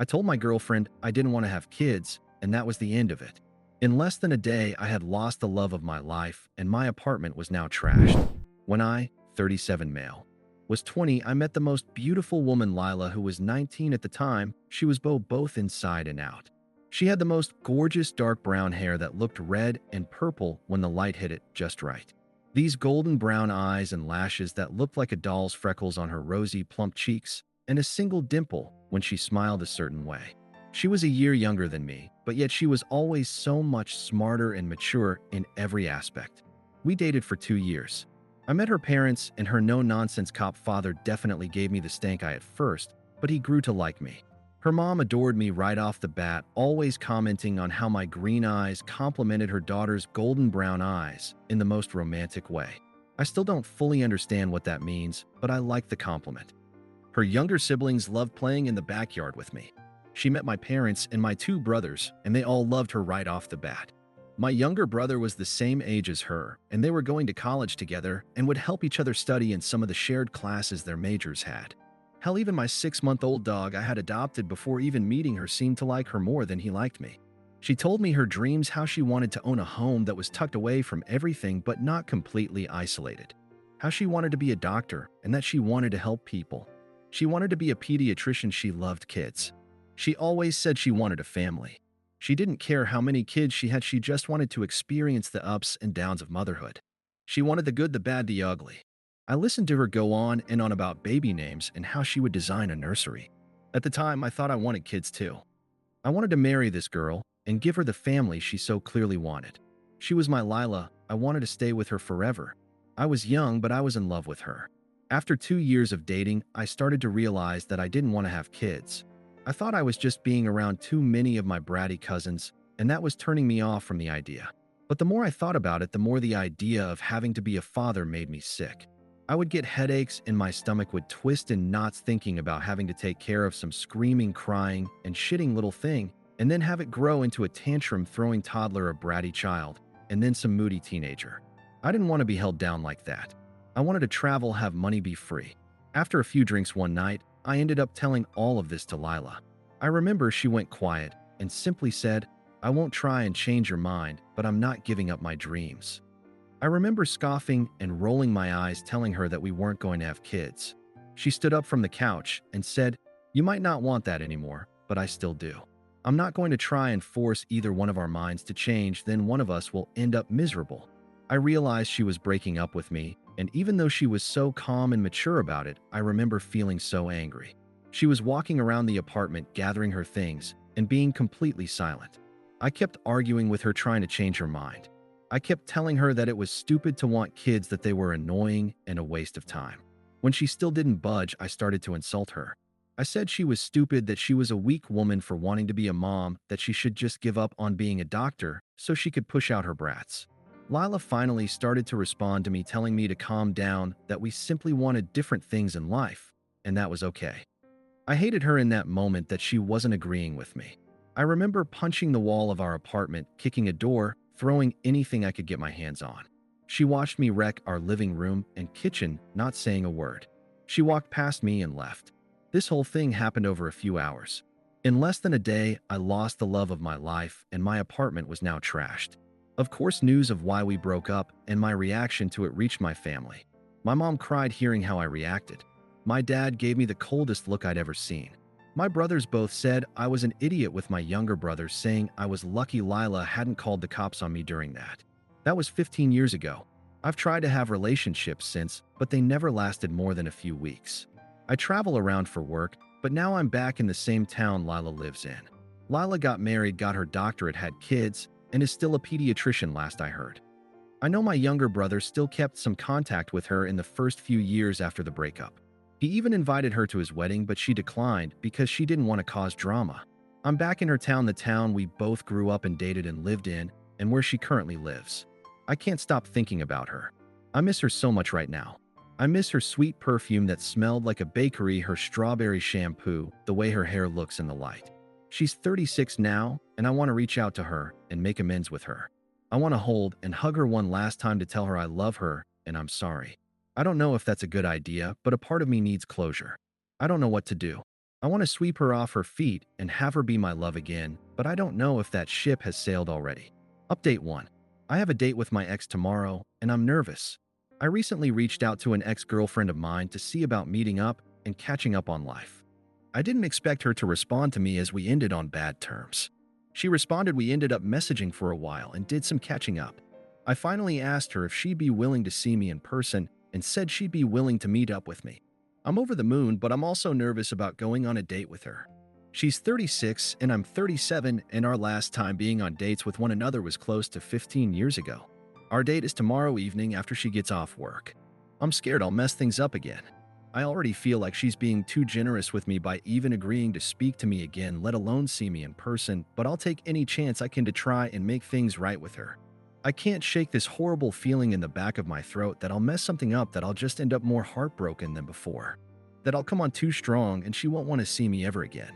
I told my girlfriend I didn't want to have kids, and that was the end of it. In less than a day, I had lost the love of my life, and my apartment was now trashed. When I, 37 male, was 20, I met the most beautiful woman, Lila, who was 19 at the time. She was both inside and out. She had the most gorgeous dark brown hair that looked red and purple when the light hit it just right. These golden brown eyes and lashes that looked like a doll's freckles on her rosy, plump cheeks, and a single dimple when she smiled a certain way. She was a year younger than me, but yet she was always so much smarter and mature in every aspect. We dated for 2 years. I met her parents, and her no-nonsense cop father definitely gave me the stank eye at first, but he grew to like me. Her mom adored me right off the bat, always commenting on how my green eyes complemented her daughter's golden brown eyes in the most romantic way. I still don't fully understand what that means, but I like the compliment. Her younger siblings loved playing in the backyard with me. She met my parents and my two brothers, and they all loved her right off the bat. My younger brother was the same age as her, and they were going to college together and would help each other study in some of the shared classes their majors had. Hell, even my 6-month-old dog I had adopted before even meeting her seemed to like her more than he liked me. She told me her dreams, how she wanted to own a home that was tucked away from everything but not completely isolated. How she wanted to be a doctor and that she wanted to help people. She wanted to be a pediatrician. She loved kids. She always said she wanted a family. She didn't care how many kids she had, she just wanted to experience the ups and downs of motherhood. She wanted the good, the bad, the ugly. I listened to her go on and on about baby names and how she would design a nursery. At the time, I thought I wanted kids too. I wanted to marry this girl and give her the family she so clearly wanted. She was my Lila. I wanted to stay with her forever. I was young, but I was in love with her. After 2 years of dating, I started to realize that I didn't want to have kids. I thought I was just being around too many of my bratty cousins, and that was turning me off from the idea. But the more I thought about it, the more the idea of having to be a father made me sick. I would get headaches and my stomach would twist in knots thinking about having to take care of some screaming, crying, and shitting little thing, and then have it grow into a tantrum-throwing toddler or bratty child, and then some moody teenager. I didn't want to be held down like that. I wanted to travel, have money, be free. After a few drinks one night, I ended up telling all of this to Lila. I remember she went quiet and simply said, "I won't try and change your mind, but I'm not giving up my dreams." I remember scoffing and rolling my eyes, telling her that we weren't going to have kids. She stood up from the couch and said, "You might not want that anymore, but I still do. I'm not going to try and force either one of our minds to change, then one of us will end up miserable." I realized she was breaking up with me, and even though she was so calm and mature about it, I remember feeling so angry. She was walking around the apartment, gathering her things, and being completely silent. I kept arguing with her, trying to change her mind. I kept telling her that it was stupid to want kids, that they were annoying and a waste of time. When she still didn't budge, I started to insult her. I said she was stupid, that she was a weak woman for wanting to be a mom, that she should just give up on being a doctor so she could push out her brats. Lila finally started to respond to me, telling me to calm down, that we simply wanted different things in life, and that was okay. I hated her in that moment that she wasn't agreeing with me. I remember punching the wall of our apartment, kicking a door, throwing anything I could get my hands on. She watched me wreck our living room and kitchen, not saying a word. She walked past me and left. This whole thing happened over a few hours. In less than a day, I lost the love of my life, and my apartment was now trashed. Of course, news of why we broke up and my reaction to it reached my family. My mom cried hearing how I reacted. My dad gave me the coldest look I'd ever seen. My brothers both said I was an idiot, with my younger brother saying I was lucky Lila hadn't called the cops on me during that. That was 15 years ago. I've tried to have relationships since, but they never lasted more than a few weeks. I travel around for work, but now I'm back in the same town Lila lives in. Lila got married, got her doctorate, had kids, and is still a pediatrician last I heard. I know my younger brother still kept some contact with her in the first few years after the breakup. He even invited her to his wedding, but she declined because she didn't want to cause drama. I'm back in her town, the town we both grew up and dated and lived in, and where she currently lives. I can't stop thinking about her. I miss her so much right now. I miss her sweet perfume that smelled like a bakery, her strawberry shampoo, the way her hair looks in the light. She's 36 now, and I want to reach out to her and make amends with her. I want to hold and hug her one last time to tell her I love her and I'm sorry. I don't know if that's a good idea, but a part of me needs closure. I don't know what to do. I want to sweep her off her feet and have her be my love again, but I don't know if that ship has sailed already. Update 1. I have a date with my ex tomorrow, and I'm nervous. I recently reached out to an ex-girlfriend of mine to see about meeting up and catching up on life. I didn't expect her to respond to me as we ended on bad terms. She responded we ended up messaging for a while and did some catching up. I finally asked her if she'd be willing to see me in person and said she'd be willing to meet up with me. I'm over the moon, but I'm also nervous about going on a date with her. She's 36 and I'm 37, and our last time being on dates with one another was close to 15 years ago. Our date is tomorrow evening after she gets off work. I'm scared I'll mess things up again. I already feel like she's being too generous with me by even agreeing to speak to me again, let alone see me in person, but I'll take any chance I can to try and make things right with her. I can't shake this horrible feeling in the back of my throat that I'll mess something up, that I'll just end up more heartbroken than before. That I'll come on too strong and she won't want to see me ever again.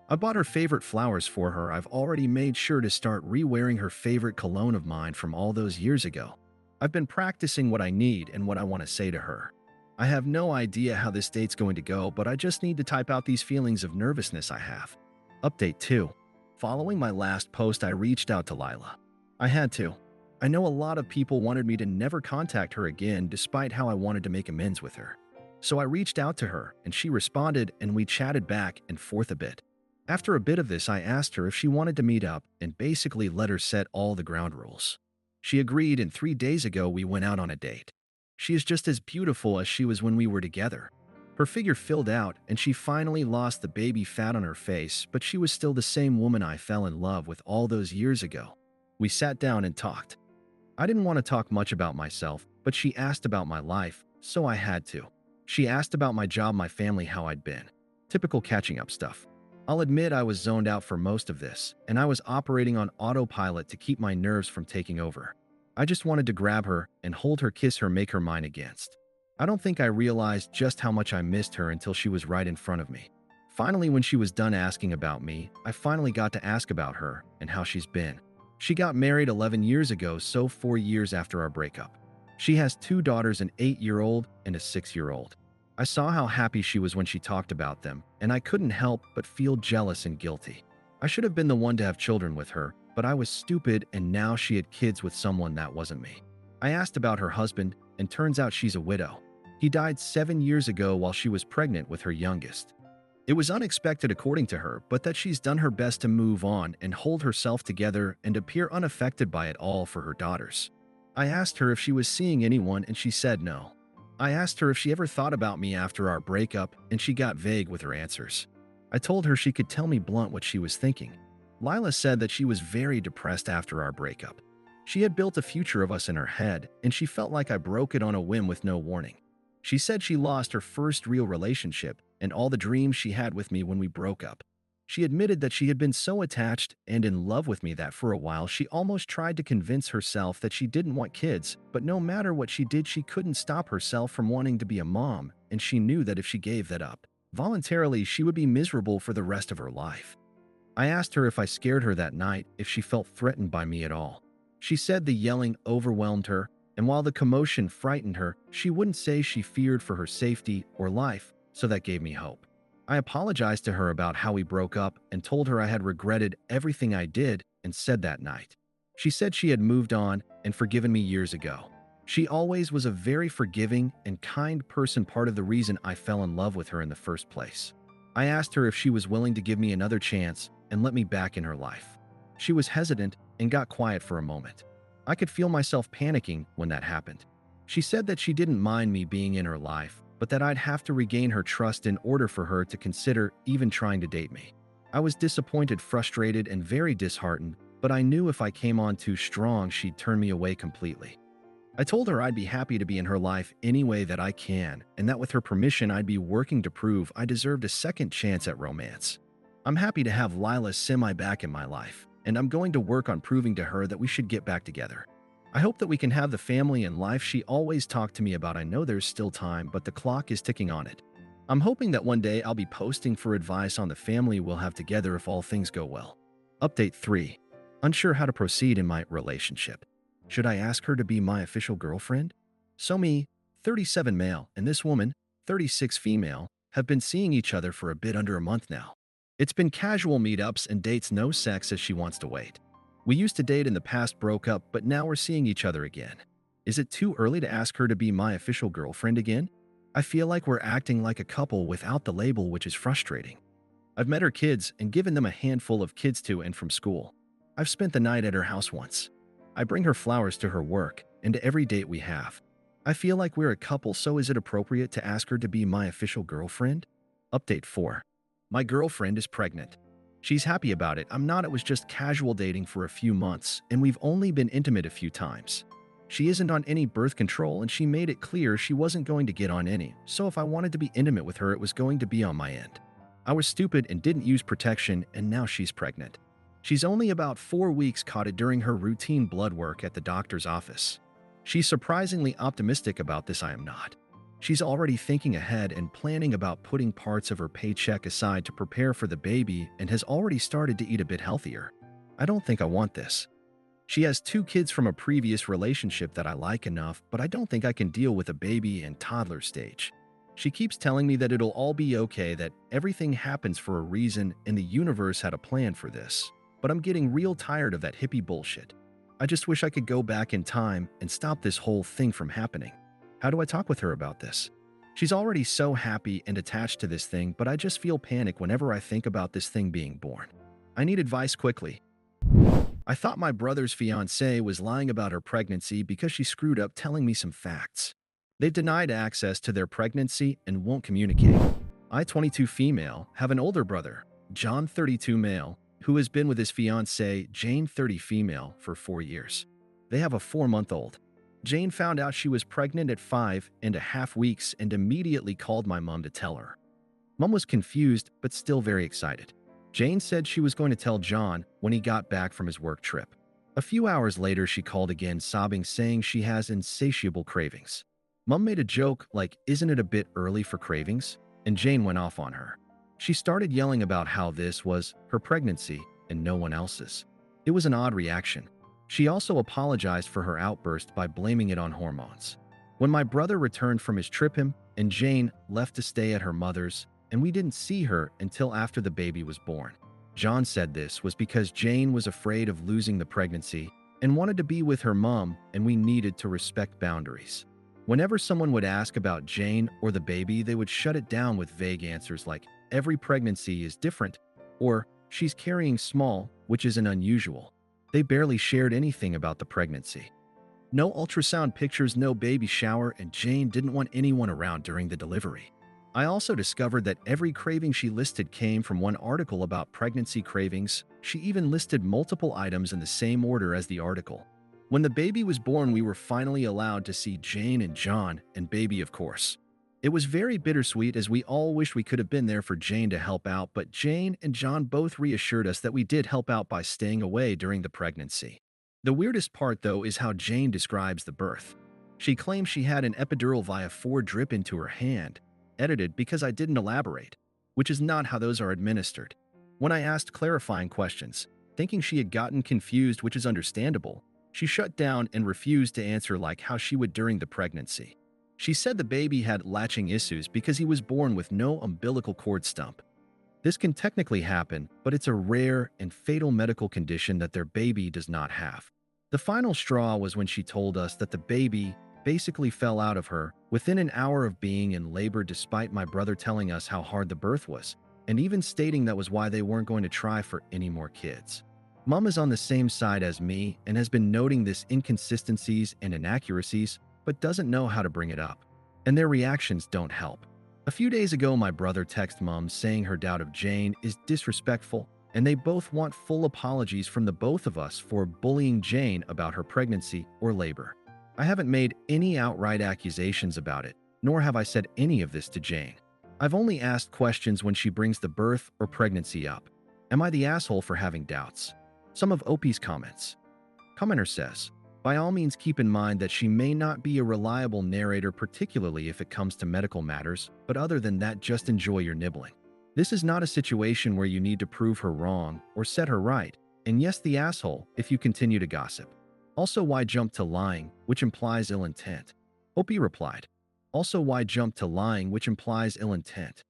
I bought her favorite flowers for her. I've already made sure to start re-wearing her favorite cologne of mine from all those years ago. I've been practicing what I need and what I want to say to her. I have no idea how this date's going to go, but I just need to type out these feelings of nervousness I have. Update 2. Following my last post, I reached out to Lila. I had to. I know a lot of people wanted me to never contact her again despite how I wanted to make amends with her. So I reached out to her and she responded and we chatted back and forth a bit. After a bit of this, I asked her if she wanted to meet up and basically let her set all the ground rules. She agreed, and 3 days ago we went out on a date. She is just as beautiful as she was when we were together. Her figure filled out and she finally lost the baby fat on her face, but she was still the same woman I fell in love with all those years ago. We sat down and talked. I didn't want to talk much about myself, but she asked about my life, so I had to. She asked about my job, my family, how I'd been. Typical catching up stuff. I'll admit I was zoned out for most of this, and I was operating on autopilot to keep my nerves from taking over. I just wanted to grab her and hold her, kiss her, make her mine against. I don't think I realized just how much I missed her until she was right in front of me. Finally, when she was done asking about me, I finally got to ask about her and how she's been. She got married 11 years ago, so 4 years after our breakup. She has 2 daughters, an 8-year-old and a 6-year-old. I saw how happy she was when she talked about them, and I couldn't help but feel jealous and guilty. I should have been the one to have children with her, but I was stupid, and now she had kids with someone that wasn't me. I asked about her husband, and turns out she's a widow. He died 7 years ago while she was pregnant with her youngest. It was unexpected according to her, but that she's done her best to move on and hold herself together and appear unaffected by it all for her daughters. I asked her if she was seeing anyone and she said no. I asked her if she ever thought about me after our breakup and she got vague with her answers. I told her she could tell me blunt what she was thinking. Lila said that she was very depressed after our breakup. She had built a future of us in her head and she felt like I broke it on a whim with no warning. She said she lost her first real relationship and all the dreams she had with me when we broke up. She admitted that she had been so attached and in love with me that for a while she almost tried to convince herself that she didn't want kids, but no matter what she did, she couldn't stop herself from wanting to be a mom, and she knew that if she gave that up voluntarily, she would be miserable for the rest of her life. I asked her if I scared her that night, if she felt threatened by me at all. She said the yelling overwhelmed her, and while the commotion frightened her, she wouldn't say she feared for her safety or life, so that gave me hope. I apologized to her about how we broke up and told her I had regretted everything I did and said that night. She said she had moved on and forgiven me years ago. She always was a very forgiving and kind person, part of the reason I fell in love with her in the first place. I asked her if she was willing to give me another chance and let me back in her life. She was hesitant and got quiet for a moment. I could feel myself panicking when that happened. She said that she didn't mind me being in her life, but that I'd have to regain her trust in order for her to consider even trying to date me. I was disappointed, frustrated, and very disheartened, but I knew if I came on too strong, she'd turn me away completely. I told her I'd be happy to be in her life any way that I can, and that with her permission, I'd be working to prove I deserved a second chance at romance. I'm happy to have Lila semi back in my life, and I'm going to work on proving to her that we should get back together. I hope that we can have the family and life she always talked to me about. I know there's still time, but the clock is ticking on it. I'm hoping that one day I'll be posting for advice on the family we'll have together if all things go well. Update 3. Unsure how to proceed in my relationship. Should I ask her to be my official girlfriend? So me, 37 male, and this woman, 36 female, have been seeing each other for a bit under a month now. It's been casual meetups and dates, no sex, as she wants to wait. We used to date in the past, broke up, but now we're seeing each other again. Is it too early to ask her to be my official girlfriend again? I feel like we're acting like a couple without the label, which is frustrating. I've met her kids and given them a handful of kids to and from school. I've spent the night at her house once. I bring her flowers to her work and to every date we have. I feel like we're a couple, so is it appropriate to ask her to be my official girlfriend? Update 4. My girlfriend is pregnant. She's happy about it. I'm not. It was just casual dating for a few months, and we've only been intimate a few times. She isn't on any birth control, and she made it clear she wasn't going to get on any, so if I wanted to be intimate with her, it was going to be on my end. I was stupid and didn't use protection, and now she's pregnant. She's only about 4 weeks, caught it during her routine blood work at the doctor's office. She's surprisingly optimistic about this. I am not. She's already thinking ahead and planning about putting parts of her paycheck aside to prepare for the baby and has already started to eat a bit healthier. I don't think I want this. She has 2 kids from a previous relationship that I like enough, but I don't think I can deal with a baby and toddler stage. She keeps telling me that it'll all be okay, that everything happens for a reason and the universe had a plan for this. But I'm getting real tired of that hippie bullshit. I just wish I could go back in time and stop this whole thing from happening. How do I talk with her about this? She's already so happy and attached to this thing, but I just feel panic whenever I think about this thing being born. I need advice quickly. I thought my brother's fiancée was lying about her pregnancy because she screwed up telling me some facts. They've denied access to their pregnancy and won't communicate. I, 22 female, have an older brother, John, 32 male, who has been with his fiancée, Jane, 30 female, for 4 years. They have a 4-month-old. Jane found out she was pregnant at 5.5 weeks and immediately called my mom to tell her. Mom was confused but still very excited. Jane said she was going to tell John when he got back from his work trip. A few hours later, she called again, sobbing, saying she has insatiable cravings. Mom made a joke like, "Isn't it a bit early for cravings?" And Jane went off on her. She started yelling about how this was her pregnancy and no one else's. It was an odd reaction. She also apologized for her outburst by blaming it on hormones. When my brother returned from his trip, him and Jane left to stay at her mother's, and we didn't see her until after the baby was born. John said this was because Jane was afraid of losing the pregnancy and wanted to be with her mom, and we needed to respect boundaries. Whenever someone would ask about Jane or the baby, they would shut it down with vague answers like, "Every pregnancy is different," or "She's carrying small," which isn't unusual. They barely shared anything about the pregnancy. No ultrasound pictures, no baby shower, and Jane didn't want anyone around during the delivery. I also discovered that every craving she listed came from one article about pregnancy cravings. She even listed multiple items in the same order as the article. When the baby was born, we were finally allowed to see Jane and John, and baby, of course. It was very bittersweet, as we all wished we could have been there for Jane to help out, but Jane and John both reassured us that we did help out by staying away during the pregnancy. The weirdest part, though, is how Jane describes the birth. She claims she had an epidural via 4 drip into her hand, edited because I didn't elaborate, which is not how those are administered. When I asked clarifying questions, thinking she had gotten confused, which is understandable, she shut down and refused to answer, like how she would during the pregnancy. She said the baby had latching issues because he was born with no umbilical cord stump. This can technically happen, but it's a rare and fatal medical condition that their baby does not have. The final straw was when she told us that the baby basically fell out of her within an hour of being in labor, despite my brother telling us how hard the birth was, and even stating that was why they weren't going to try for any more kids. Mom is on the same side as me and has been noting these inconsistencies and inaccuracies, but doesn't know how to bring it up. And their reactions don't help. A few days ago, my brother texted Mom saying her doubt of Jane is disrespectful, and they both want full apologies from the both of us for bullying Jane about her pregnancy or labor. I haven't made any outright accusations about it, nor have I said any of this to Jane. I've only asked questions when she brings the birth or pregnancy up. Am I the asshole for having doubts? Some of Opie's comments. Commenter says, "By all means, keep in mind that she may not be a reliable narrator, particularly if it comes to medical matters, but other than that, just enjoy your nibbling. This is not a situation where you need to prove her wrong or set her right, and yes, the asshole if you continue to gossip. Also, why jump to lying, which implies ill intent?" Opie replied, "Also, why jump to lying, which implies ill intent?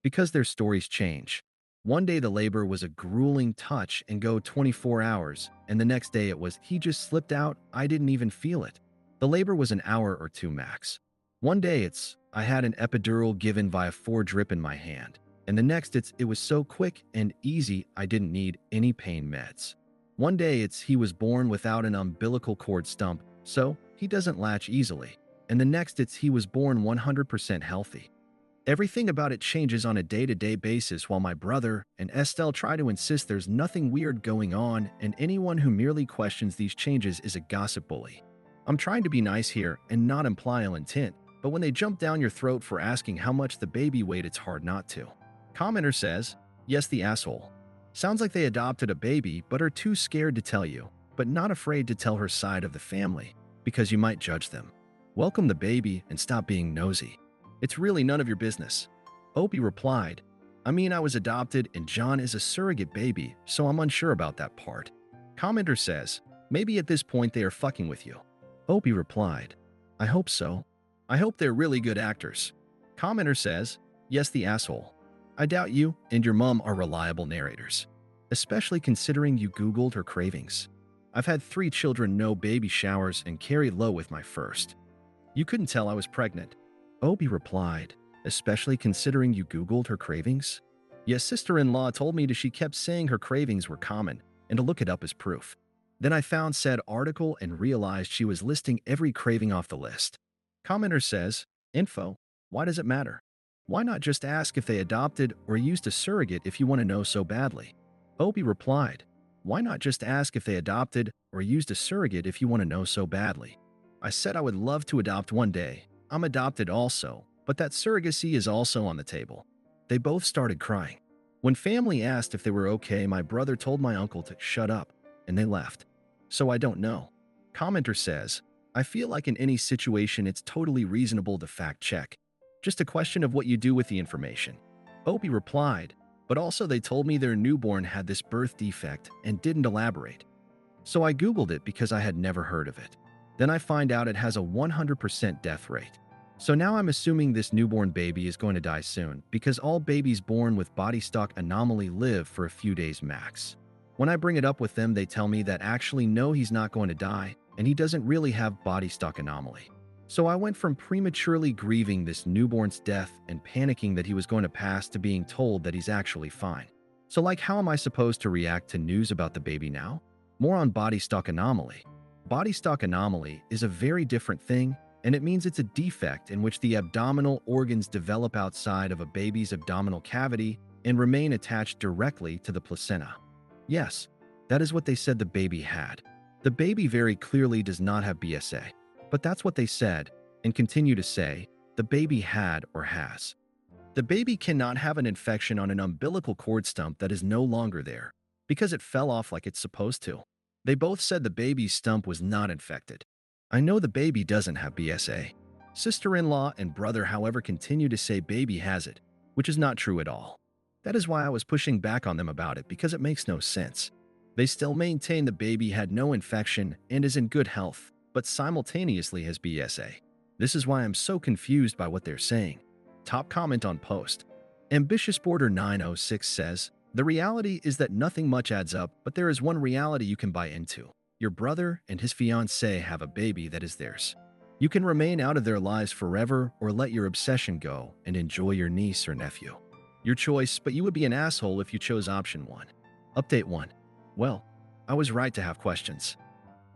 because their stories change. One day the labor was a grueling touch and go 24 hours, and the next day it was he just slipped out, I didn't even feel it. The labor was an hour or two max. One day it's I had an epidural given via 4 drip in my hand, and the next it was so quick and easy I didn't need any pain meds. One day it's he was born without an umbilical cord stump, so he doesn't latch easily, and the next it's he was born 100% healthy. Everything about it changes on a day-to-day basis while my brother and Estelle try to insist there's nothing weird going on, and anyone who merely questions these changes is a gossip bully. I'm trying to be nice here and not imply ill intent, but when they jump down your throat for asking how much the baby weighed, it's hard not to. Commenter says, yes, the asshole. Sounds like they adopted a baby but are too scared to tell you, but not afraid to tell her side of the family, because you might judge them. Welcome the baby and stop being nosy. It's really none of your business. Opie replied, I mean, I was adopted and John is a surrogate baby, so I'm unsure about that part. Commenter says, maybe at this point they are fucking with you. Opie replied, I hope so. I hope they're really good actors. Commenter says, yes, the asshole. I doubt you and your mom are reliable narrators, especially considering you Googled her cravings. I've had 3 children, no baby showers, and carry low with my first. You couldn't tell I was pregnant. Opie replied, especially considering you Googled her cravings? Yes, sister-in-law told me that she kept saying her cravings were common and to look it up as proof. Then I found said article and realized she was listing every craving off the list. Commenter says, info, why does it matter? Why not just ask if they adopted or used a surrogate if you want to know so badly? Opie replied, why not just ask if they adopted or used a surrogate if you want to know so badly? I said I would love to adopt one day. I'm adopted also, but that surrogacy is also on the table. They both started crying. When family asked if they were okay, my brother told my uncle to shut up, and they left. So I don't know. Commenter says, I feel like in any situation it's totally reasonable to fact check. Just a question of what you do with the information. Opie replied, but also they told me their newborn had this birth defect and didn't elaborate. So I Googled it because I had never heard of it. Then I find out it has a 100% death rate. So now I'm assuming this newborn baby is going to die soon because all babies born with body stock anomaly live for a few days max. When I bring it up with them, they tell me that actually no, he's not going to die and he doesn't really have body stock anomaly. So I went from prematurely grieving this newborn's death and panicking that he was going to pass to being told that he's actually fine. So like, how am I supposed to react to news about the baby now? More on body stock anomaly. Body stock anomaly is a very different thing, and it means it's a defect in which the abdominal organs develop outside of a baby's abdominal cavity and remain attached directly to the placenta. Yes, that is what they said the baby had. The baby very clearly does not have BSA, but that's what they said and continue to say the baby had or has. The baby cannot have an infection on an umbilical cord stump that is no longer there because it fell off like it's supposed to. They both said the baby's stump was not infected. I know the baby doesn't have BSA. Sister-in-law and brother, however, continue to say baby has it, which is not true at all. That is why I was pushing back on them about it, because it makes no sense. They still maintain the baby had no infection and is in good health, but simultaneously has BSA. This is why I'm so confused by what they're saying. Top comment on post. Ambitious Border 906 says, the reality is that nothing much adds up, but there is one reality you can buy into. Your brother and his fiancée have a baby that is theirs. You can remain out of their lives forever or let your obsession go and enjoy your niece or nephew. Your choice, but you would be an asshole if you chose option 1. Update 1. Well, I was right to have questions.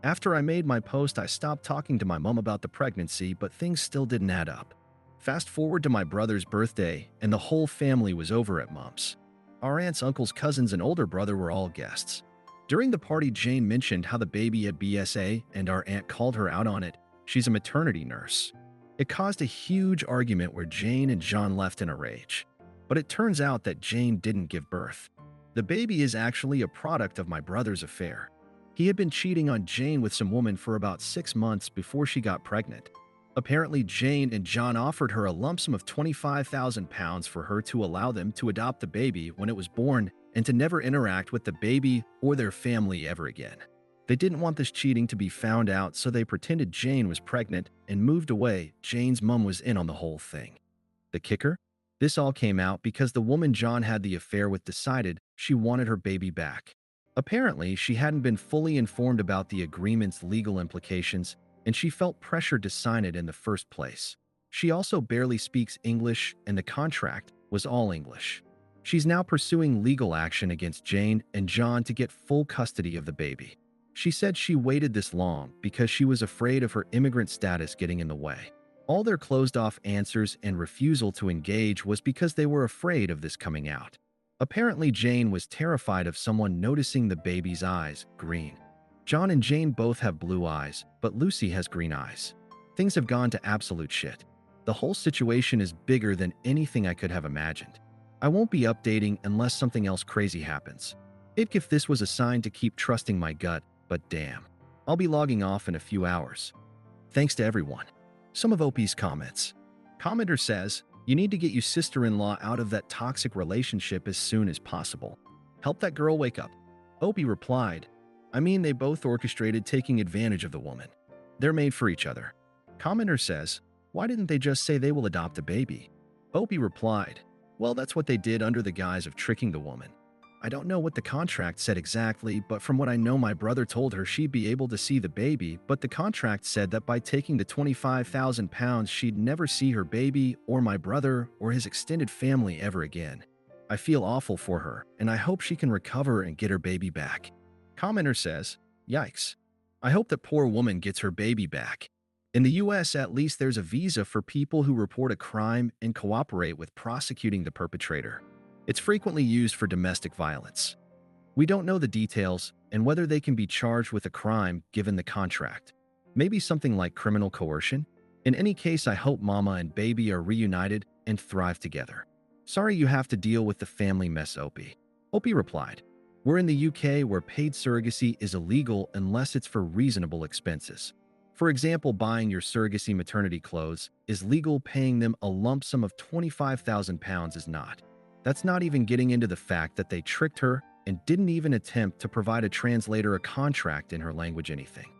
After I made my post, I stopped talking to my mom about the pregnancy, but things still didn't add up. Fast forward to my brother's birthday, and the whole family was over at mom's. Our aunts, uncles, cousins, and older brother were all guests. During the party, Jane mentioned how the baby had BSA, and our aunt called her out on it. She's a maternity nurse. It caused a huge argument where Jane and John left in a rage. But it turns out that Jane didn't give birth. The baby is actually a product of my brother's affair. He had been cheating on Jane with some woman for about 6 months before she got pregnant. Apparently, Jane and John offered her a lump sum of £25,000 for her to allow them to adopt the baby when it was born and to never interact with the baby or their family ever again. They didn't want this cheating to be found out, so they pretended Jane was pregnant and moved away. Jane's mom was in on the whole thing. The kicker? This all came out because the woman John had the affair with decided she wanted her baby back. Apparently, she hadn't been fully informed about the agreement's legal implications, and she felt pressured to sign it in the first place. She also barely speaks English, and the contract was all English. She's now pursuing legal action against Jane and John to get full custody of the baby. She said she waited this long because she was afraid of her immigrant status getting in the way. All their closed-off answers and refusal to engage was because they were afraid of this coming out. Apparently, Jane was terrified of someone noticing the baby's eyes green. John and Jane both have blue eyes, but Lucy has green eyes. Things have gone to absolute shit. The whole situation is bigger than anything I could have imagined. I won't be updating unless something else crazy happens. If this was a sign to keep trusting my gut, but damn. I'll be logging off in a few hours. Thanks to everyone. Some of OP's comments. Commenter says, you need to get your sister-in-law out of that toxic relationship as soon as possible. Help that girl wake up. OP replied, I mean, they both orchestrated taking advantage of the woman. They're made for each other. Commenter says, why didn't they just say they will adopt a baby? OP replied, well, that's what they did under the guise of tricking the woman. I don't know what the contract said exactly, but from what I know, my brother told her she'd be able to see the baby, but the contract said that by taking the £25,000, she'd never see her baby or my brother or his extended family ever again. I feel awful for her, and I hope she can recover and get her baby back. Commenter says, yikes. I hope that poor woman gets her baby back. In the US, at least there's a visa for people who report a crime and cooperate with prosecuting the perpetrator. It's frequently used for domestic violence. We don't know the details and whether they can be charged with a crime given the contract. Maybe something like criminal coercion? In any case, I hope mama and baby are reunited and thrive together. Sorry you have to deal with the family mess, OP. OP replied, we're in the UK where paid surrogacy is illegal unless it's for reasonable expenses. For example, buying your surrogacy maternity clothes is legal, paying them a lump sum of £25,000 is not. That's not even getting into the fact that they tricked her and didn't even attempt to provide a translator a contract in her language anything.